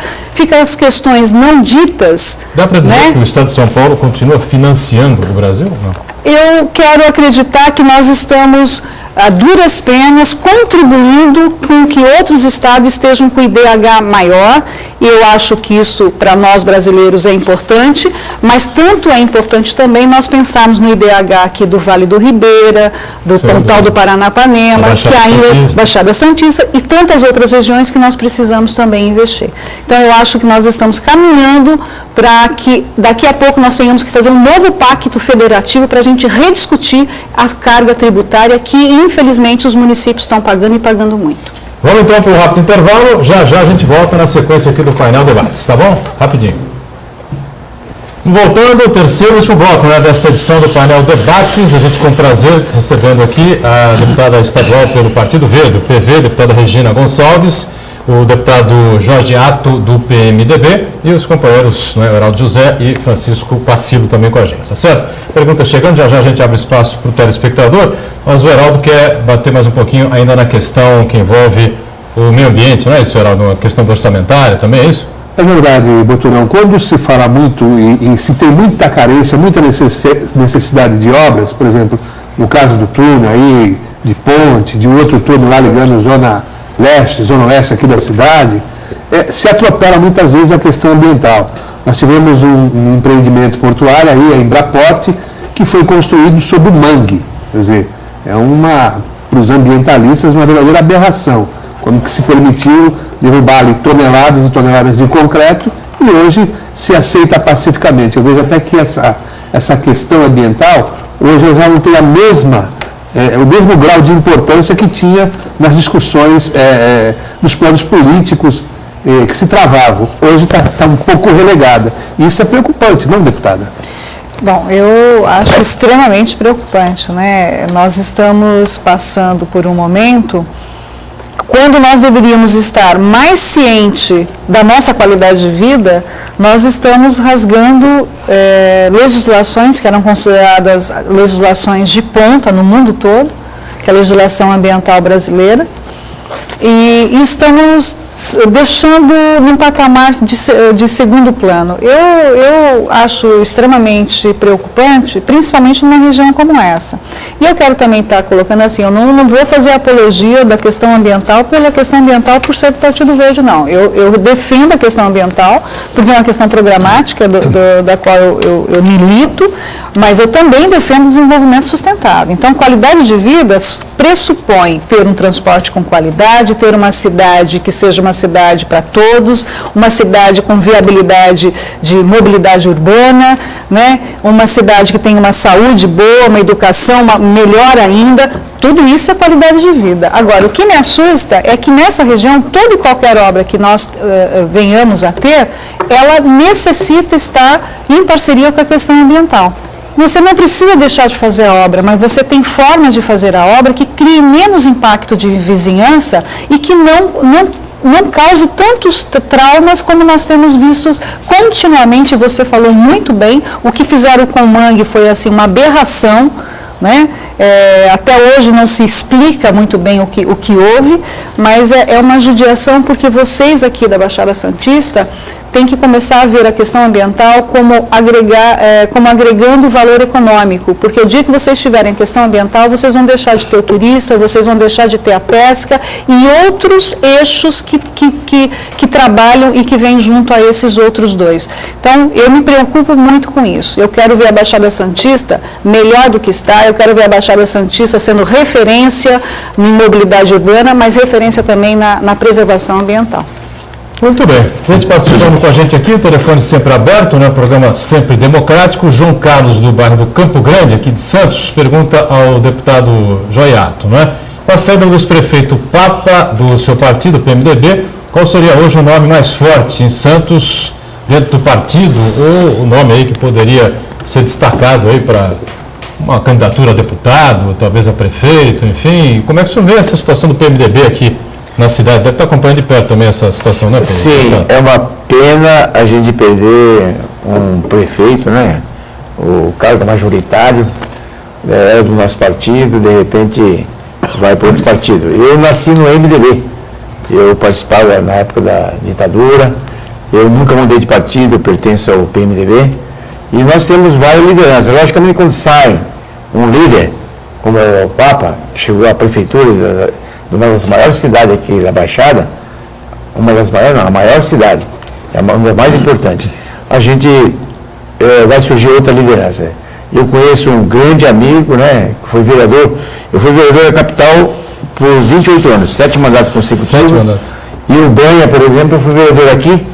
as questões não ditas. Dá para dizer que o Estado de São Paulo continua financiando o Brasil? Não. Eu quero acreditar que nós estamos, a duras penas, contribuindo com que outros estados estejam com IDH maior, e eu acho que isso, para nós brasileiros, é importante, mas tanto é importante também nós pensarmos no IDH aqui do Vale do Ribeira, do Pontal do Paranapanema, que ainda Baixada Santista, e tantas outras regiões que nós precisamos também investir. Então, eu acho que nós estamos caminhando para que daqui a pouco nós tenhamos que fazer um novo pacto federativo para a gente rediscutir a carga tributária que, infelizmente, os municípios estão pagando e pagando muito. Vamos então para um rápido intervalo, já a gente volta na sequência aqui do painel Debates, tá bom? Rapidinho. Voltando ao terceiro e último bloco desta edição do painel Debates, a gente com prazer recebendo aqui a deputada estadual pelo Partido Verde, o PV, deputada Regina Gonçalves, o deputado Jorge Atto, do PMDB, e os companheiros Heraldo José e Francisco Passido também com a gente, tá certo? Pergunta chegando, já a gente abre espaço para o telespectador, mas o Heraldo quer bater mais um pouquinho ainda na questão que envolve o meio ambiente, não é isso, Heraldo? A questão orçamentária também, é isso? É verdade, Boturão. Quando se fala muito e se tem muita carência, muita necessidade de obras, por exemplo, no caso do túnel aí, de ponte, de outro túnel lá ligando zona leste, zona oeste aqui da cidade, se atropela muitas vezes a questão ambiental. Nós tivemos um empreendimento portuário aí, a Embraporte, que foi construído sob o mangue. Quer dizer, para os ambientalistas, uma verdadeira aberração, quando que se permitiu derrubar ali toneladas e toneladas de concreto e hoje se aceita pacificamente. Eu vejo até que essa questão ambiental hoje já não tem o mesmo grau de importância que tinha nas discussões dos planos políticos que se travavam. Hoje está um pouco relegada. E isso é preocupante, não, deputada? Bom, eu acho extremamente preocupante, né? Nós estamos passando por um momento quando nós deveríamos estar mais ciente da nossa qualidade de vida, nós estamos rasgando legislações que eram consideradas legislações de ponta no mundo todo, que é a legislação ambiental brasileira, e estamos deixando num patamar de segundo plano. Eu acho extremamente preocupante, principalmente numa região como essa. E eu quero também estar colocando assim, eu não vou fazer apologia da questão ambiental pela questão ambiental por ser do Partido Verde, não. Eu defendo a questão ambiental, porque é uma questão programática da qual eu milito, mas eu também defendo o desenvolvimento sustentável. Então, qualidade de vida pressupõe ter um transporte com qualidade, ter uma cidade que seja uma cidade para todos, uma cidade com viabilidade de mobilidade urbana, né? Uma cidade que tenha uma saúde boa, uma educação melhor ainda. Tudo isso é qualidade de vida. Agora, o que me assusta é que nessa região, toda e qualquer obra que nós venhamos a ter, ela necessita estar em parceria com a questão ambiental. Você não precisa deixar de fazer a obra, mas você tem formas de fazer a obra que criem menos impacto de vizinhança e que não cause tantos traumas como nós temos vistos continuamente. Você falou muito bem, o que fizeram com o Mangue foi assim, uma aberração, né? Até hoje não se explica muito bem o que houve, mas é uma judiação porque vocês aqui da Baixada Santista têm que começar a ver a questão ambiental como agregando valor econômico, porque o dia que vocês tiverem a questão ambiental, vocês vão deixar de ter o turista, vocês vão deixar de ter a pesca e outros eixos que trabalham e que vêm junto a esses outros dois. Então, eu me preocupo muito com isso. Eu quero ver a Baixada Santista melhor do que está, eu quero ver a Baixada Santista sendo referência em mobilidade urbana, mas referência também na preservação ambiental. Muito bem. Gente participando com a gente aqui, o telefone sempre aberto, né? Programa sempre democrático. João Carlos, do bairro do Campo Grande, aqui de Santos, pergunta ao deputado Joiato, né? Com a saída do ex-prefeito Papa, do seu partido, PMDB, qual seria hoje o nome mais forte em Santos, dentro do partido, ou o nome aí que poderia ser destacado aí para uma candidatura a deputado, talvez a prefeito, enfim? Como é que o senhor vê essa situação do PMDB aqui na cidade? Deve estar acompanhando de perto também essa situação, né, Pedro? Sim, é uma pena a gente perder um prefeito, né? O cargo majoritário era do nosso partido, de repente vai para outro partido. Eu nasci no MDB, eu participava na época da ditadura, eu nunca mudei de partido, eu pertenço ao PMDB, e nós temos várias lideranças. Logicamente, quando sai um líder, como é o Papa, que chegou à prefeitura de uma das maiores cidades aqui da Baixada, uma das maiores, não, a maior cidade, é uma das mais importantes, a gente vai surgir outra liderança. Eu conheço um grande amigo, né, que foi vereador, eu fui vereador da capital por 28 anos, 7 mandatos consecutivos, e o Banha, por exemplo, eu fui vereador aqui,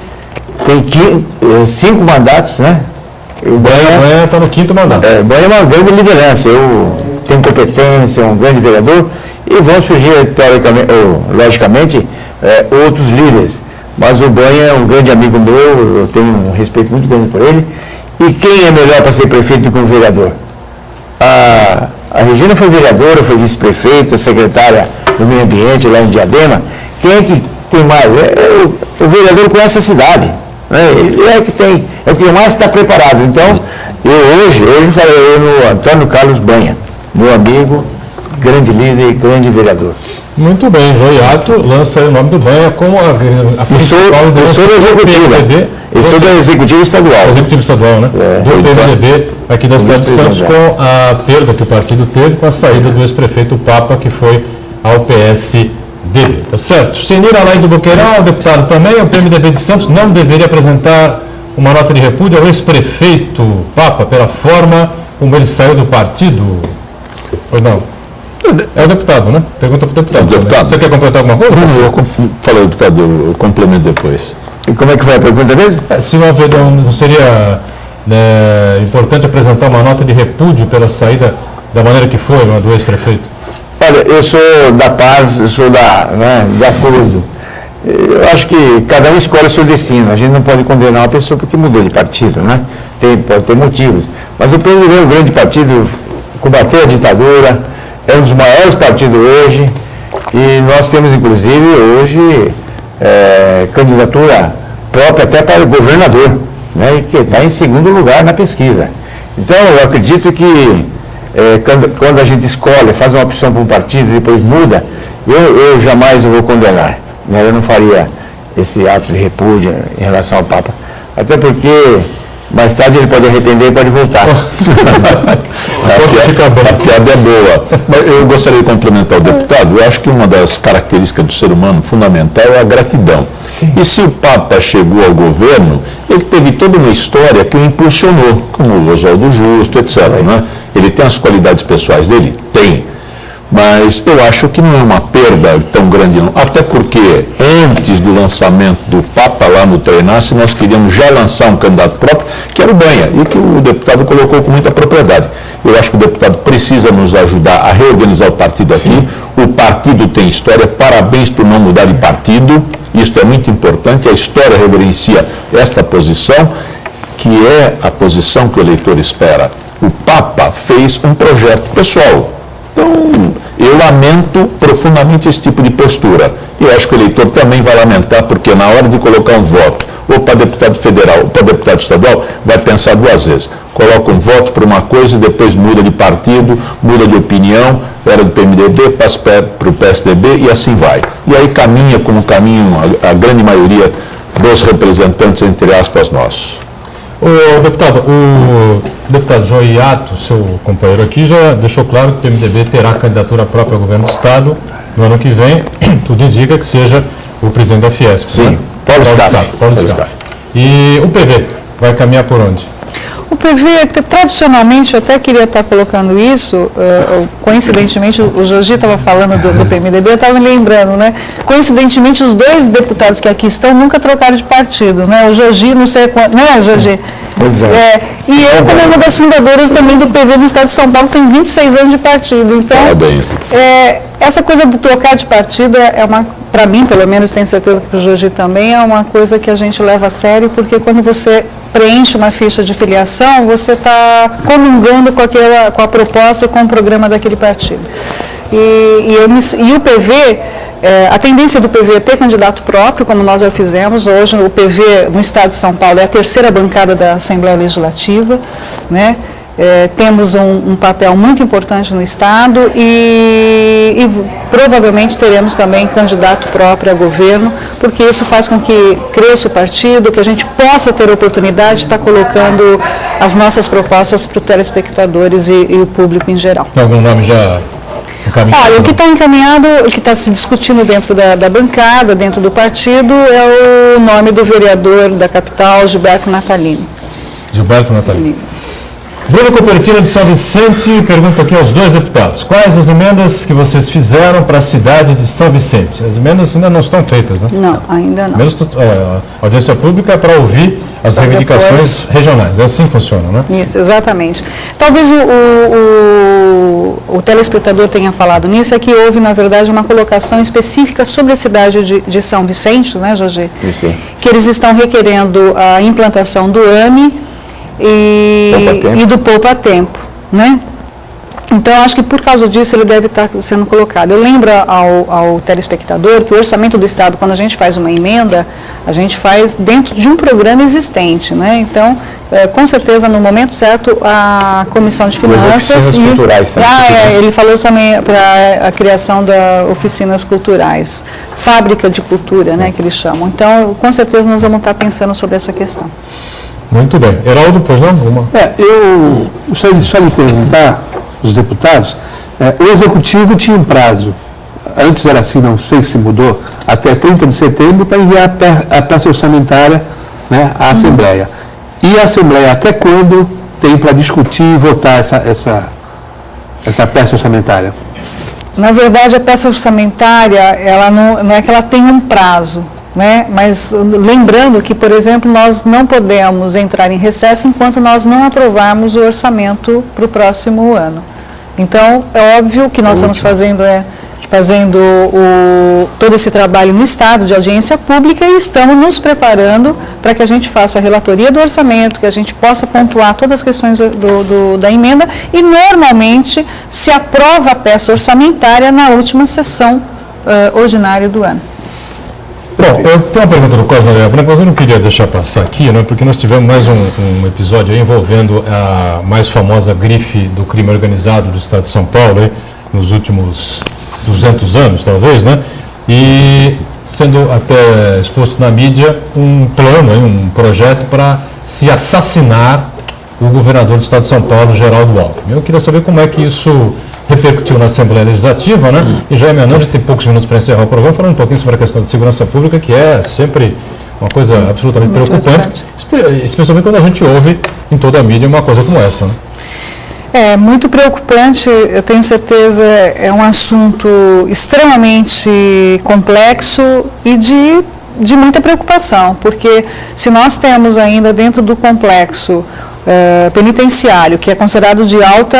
tem 5 mandatos, né? O Banha está no 5º mandato. O Banha é uma grande liderança, eu tenho competência, é um grande vereador, e vão surgir, logicamente, outros líderes. Mas o Banha é um grande amigo meu, eu tenho um respeito muito grande por ele. E quem é melhor para ser prefeito do que um vereador? A Regina foi vereadora, foi vice-prefeita, secretária do Meio Ambiente lá em Diadema. Quem é que tem mais? O vereador conhece a cidade. Né? Ele é o que mais está preparado. Então, hoje falei no Antônio Carlos Banha, meu amigo, grande líder e grande vereador. Muito bem, Joiato lança aí o nome do Banha como a principal liderança do PMDB. Eu sou da Executivo Estadual. Executivo Estadual, né? Do PMDB aqui da cidade de Santos, com a perda que o partido teve com a saída do ex-prefeito Papa, que foi ao PSDB, tá certo? Senira Alain do Boqueirão, deputado também, o PMDB de Santos não deveria apresentar uma nota de repúdio ao ex-prefeito Papa pela forma como ele saiu do partido? Pois não. É o deputado, né? Pergunta para o deputado. Deputado. Você quer completar alguma coisa? Falei, deputado, eu complemento depois. E como é que foi a pergunta mesmo? Se não seria importante apresentar uma nota de repúdio pela saída da maneira que foi, do ex-prefeito? Olha, eu sou da paz, eu sou de acordo. Eu acho que cada um escolhe o seu destino. A gente não pode condenar uma pessoa porque mudou de partido, né? Pode ter motivos. Mas o PMDB é um grande partido, combateu a ditadura, é um dos maiores partidos hoje, e nós temos, inclusive, hoje, candidatura própria até para o governador, né, que está em segundo lugar na pesquisa. Então, eu acredito que quando a gente escolhe, faz uma opção para um partido e depois muda, eu jamais vou condenar. Né, eu não faria esse ato de repúdio em relação ao Papa. Até porque mais tarde ele pode arrepender e pode voltar. A piada é boa. Mas eu gostaria de complementar o deputado. Eu acho que uma das características do ser humano fundamental é a gratidão. Sim. E se o Papa chegou ao governo, ele teve toda uma história que o impulsionou, como o Oswaldo Justo, etc. Né? Ele tem as qualidades pessoais dele? Tem. Mas eu acho que não é uma perda tão grande, não. Até porque, antes do lançamento do Papa lá no Treinar-se, nós queríamos já lançar um candidato próprio, que era o Banha, e que o deputado colocou com muita propriedade. Eu acho que o deputado precisa nos ajudar a reorganizar o partido aqui. Sim. O partido tem história, parabéns por não mudar de partido, isso é muito importante, a história reverencia esta posição, que é a posição que o eleitor espera. O Papa fez um projeto pessoal. Então, eu lamento profundamente esse tipo de postura. E eu acho que o eleitor também vai lamentar, porque na hora de colocar um voto, ou para deputado federal, ou para deputado estadual, vai pensar duas vezes. Coloca um voto para uma coisa e depois muda de partido, muda de opinião, era do PMDB, passa para o PSDB e assim vai. E aí caminha como caminham a grande maioria dos representantes, entre aspas, nossos. O deputado João Iato, seu companheiro aqui, já deixou claro que o PMDB terá candidatura própria ao governo do Estado no ano que vem. Tudo indica que seja o presidente da Fiesp. Sim, né? Paulo Scaff. E o PV vai caminhar por onde? O PV, tradicionalmente, eu até queria estar colocando isso, coincidentemente, o Jorgi estava falando do PMDB, eu estava me lembrando, né? Coincidentemente, os dois deputados que aqui estão nunca trocaram de partido, né? O Jorgi, não sei quanto, né, Jorgi? Pois é. E eu, como uma das fundadoras também do PV do Estado de São Paulo, tenho 26 anos de partido. Então, parabéns. Essa coisa do trocar de partido é uma, para mim, pelo menos, tenho certeza que para o Jorgi também, é uma coisa que a gente leva a sério, porque quando você preenche uma ficha de filiação, você está comungando com a proposta e com o programa daquele partido. E o PV, a tendência do PV é ter candidato próprio, como nós já fizemos. Hoje o PV no Estado de São Paulo é a terceira bancada da Assembleia Legislativa, né? Temos um papel muito importante no Estado e provavelmente teremos também candidato próprio a governo, porque isso faz com que cresça o partido, que a gente possa ter a oportunidade de estar colocando as nossas propostas para os telespectadores e o público em geral. Tem algum nome já encaminhado? Olha, o que está encaminhado, o que está se discutindo dentro da bancada, dentro do partido, é o nome do vereador da capital, Gilberto Natalini. Gilberto Natalini. Bruno Copertino de São Vicente pergunta aqui aos dois deputados: quais as emendas que vocês fizeram para a cidade de São Vicente? As emendas ainda não estão feitas, né? Não, ainda não. Mesmo a audiência pública é para ouvir as reivindicações regionais. É assim que funciona, né? Isso, exatamente. Talvez o telespectador tenha falado nisso, é que houve, na verdade, uma colocação específica sobre a cidade de São Vicente, né, Jorge? Sim. Que eles estão requerendo a implantação do AME e do poupa-tempo, né? Então, acho que por causa disso ele deve estar sendo colocado. Eu lembro ao telespectador que o orçamento do Estado, quando a gente faz uma emenda, a gente faz dentro de um programa existente, né? Então, com certeza, no momento certo, a Comissão de Finanças... Oficinas culturais também. Ele falou também para a criação das oficinas culturais, fábrica de cultura, né, que eles chamam. Então, com certeza, nós vamos estar pensando sobre essa questão. Muito bem. Heraldo, pois não? Eu só lhe perguntar, os deputados, o Executivo tinha um prazo, antes era assim, não sei se mudou, até 30 de setembro para enviar a peça orçamentária, né, à Assembleia. E a Assembleia até quando tem para discutir e votar essa peça orçamentária? Na verdade, a peça orçamentária, ela não é que ela tem um prazo, né? Mas lembrando que, por exemplo, nós não podemos entrar em recesso enquanto nós não aprovarmos o orçamento para o próximo ano. Então, é óbvio que nós estamos fazendo todo esse trabalho no Estado de audiência pública e estamos nos preparando para que a gente faça a relatoria do orçamento, que a gente possa pontuar todas as questões da emenda e, normalmente, se aprova a peça orçamentária na última sessão ordinária do ano. Bom, eu tenho uma pergunta do Cosmo Maria Branco, mas eu não queria deixar passar aqui, né, porque nós tivemos mais um episódio aí envolvendo a mais famosa grife do crime organizado do Estado de São Paulo, aí, nos últimos 200 anos, talvez, né? E sendo até exposto na mídia um plano, um projeto para se assassinar o governador do Estado de São Paulo, Geraldo Alckmin. Eu queria saber como é que isso repercutiu na Assembleia Legislativa, né? E já Hernandes tem poucos minutos para encerrar o programa, falando um pouquinho sobre a questão de segurança pública, que é sempre uma coisa absolutamente preocupante, especialmente quando a gente ouve em toda a mídia uma coisa como essa, né? É muito preocupante, eu tenho certeza, é um assunto extremamente complexo e de muita preocupação, porque se nós temos ainda dentro do complexo penitenciário, que é considerado de alta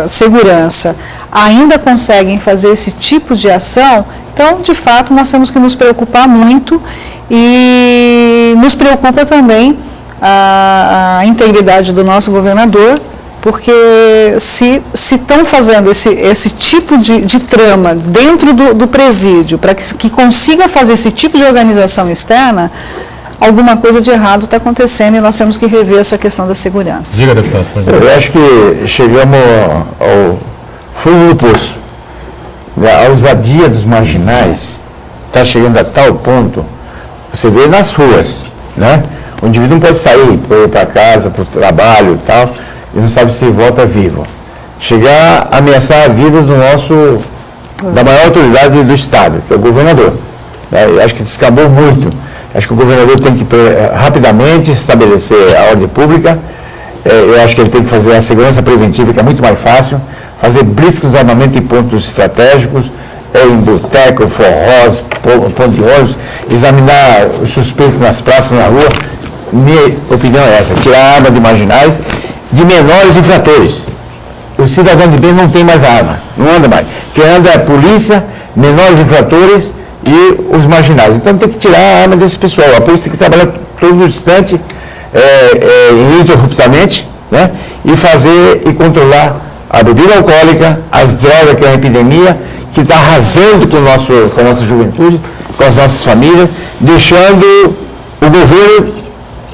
segurança, ainda conseguem fazer esse tipo de ação, então, de fato, nós temos que nos preocupar muito e nos preocupa também a integridade do nosso governador, porque se estão fazendo esse tipo de trama dentro do presídio, para que consiga fazer esse tipo de organização externa, alguma coisa de errado está acontecendo e nós temos que rever essa questão da segurança. Diga, deputado. Eu acho que chegamos ao fundo do poço. A ousadia dos marginais está chegando a tal ponto, você vê nas ruas, né? O indivíduo não pode sair para casa, para o trabalho e tal, e não sabe se volta vivo. Chegar a ameaçar a vida da maior autoridade do Estado, que é o governador. Eu acho que descambou muito. Acho que o governador tem que rapidamente estabelecer a ordem pública. Eu acho que ele tem que fazer a segurança preventiva, que é muito mais fácil, fazer blitz com os armamentos em pontos estratégicos, em boteco, forrós, ponto de ônibus, examinar os suspeitos nas praças, na rua. Minha opinião é essa: tirar a arma de marginais, de menores infratores. O cidadão de bem não tem mais a arma, não anda mais. Quem anda é a polícia, menores infratores e os marginais. Então tem que tirar a arma desse pessoal. A polícia tem que trabalhar todo instante, ininterruptamente, né? E fazer e controlar a bebida alcoólica, as drogas, que é uma epidemia que está arrasando com a nossa juventude, com as nossas famílias, deixando o governo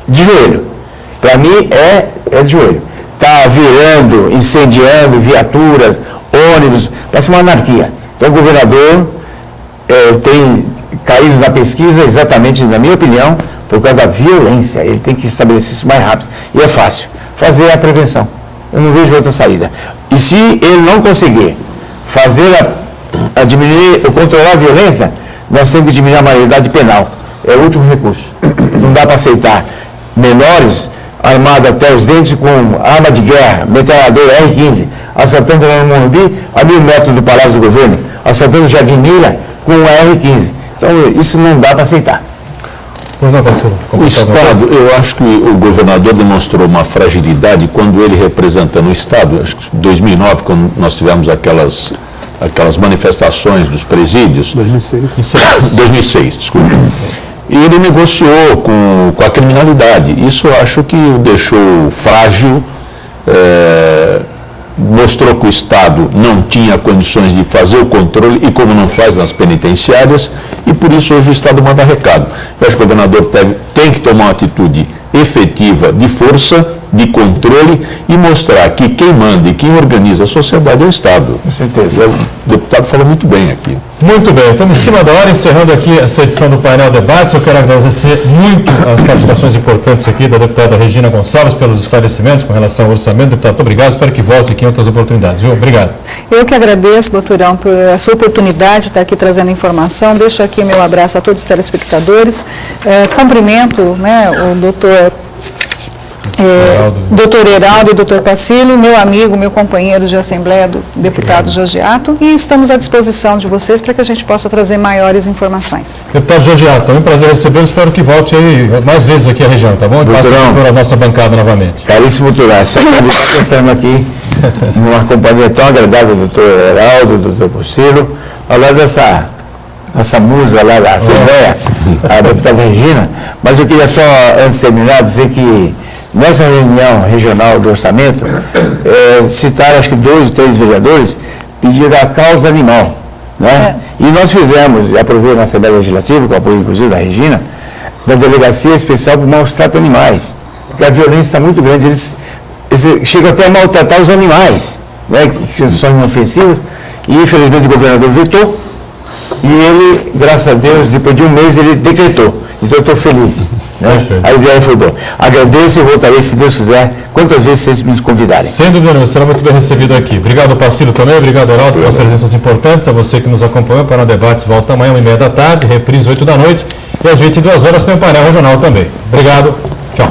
de joelho. Para mim é de joelho. Está virando, incendiando viaturas, ônibus, parece uma anarquia. Então o governador tem caído na pesquisa exatamente, na minha opinião, por causa da violência. Ele tem que estabelecer isso mais rápido. E é fácil. Fazer a prevenção. Eu não vejo outra saída. E se ele não conseguir fazer a diminuir ou controlar a violência, nós temos que diminuir a maioridade penal. É o último recurso. Não dá para aceitar menores armados até os dentes com arma de guerra, metralhadora R-15, assaltando lá no Morumbi, a 1000 metros do Palácio do Governo, assaltando o Jardim Mila com o R-15. Então, isso não dá para aceitar. O Estado, eu acho que o governador demonstrou uma fragilidade quando ele representando o Estado, acho que em 2009, quando nós tivemos aquelas manifestações dos presídios. 2006, desculpa. E ele negociou com a criminalidade. Isso eu acho que o deixou frágil, mostrou que o Estado não tinha condições de fazer o controle, e como não faz nas penitenciárias, e por isso hoje o Estado manda recado. Eu acho que o governador tem que tomar uma atitude efetiva de força, de controle, e mostrar que quem manda e quem organiza a sociedade é o Estado. Com certeza. O deputado falou muito bem aqui. Muito bem, estamos em cima da hora, encerrando aqui essa edição do Painel Debates. Eu quero agradecer muito as participações importantes aqui da deputada Regina Gonçalves pelos esclarecimentos com relação ao orçamento. Deputado, muito obrigado, espero que volte aqui em outras oportunidades, viu? Obrigado. Eu que agradeço, Boturão, por essa oportunidade de estar aqui trazendo informação. Deixo aqui meu abraço a todos os telespectadores. Cumprimento, o doutor Heraldo e doutor Pacilo, meu amigo, meu companheiro de Assembleia, do deputado Georgiato, e estamos à disposição de vocês para que a gente possa trazer maiores informações. Deputado Georgiato, é um prazer recebê-lo, espero que volte aí mais vezes aqui à região, tá bom? E passe por a nossa bancada novamente. Caríssimo doutor, só para estamos aqui numa companhia tão agradável, doutor Heraldo, doutor Pacilo, ao lado dessa musa lá da Assembleia, a deputada Regina, mas eu queria só, antes de terminar, dizer que nessa reunião regional do orçamento, citaram acho que 2 ou 3 vereadores pediram a causa animal, né? E nós fizemos, e aprovei na Assembleia Legislativa, com o apoio inclusive da Regina, da Delegacia Especial para o Maus Trato Animais, porque a violência está muito grande, eles chegam até a maltratar os animais, né, que são inofensivos, e infelizmente o governador vetou, e ele, graças a Deus, depois de um mês, ele decretou. Então eu estou feliz. Né? A ideia foi boa. Agradeço e voltarei, se Deus quiser, quantas vezes vocês me convidarem. Sem dúvida nenhuma, será muito bem recebido aqui. Obrigado, Pacilo, também. Obrigado, Heraldo, pelas presenças importantes. A você que nos acompanhou para o Debates, volta amanhã, 1h30 da tarde, reprise 8 da noite. E às 22 horas tem o painel regional também. Obrigado. Tchau.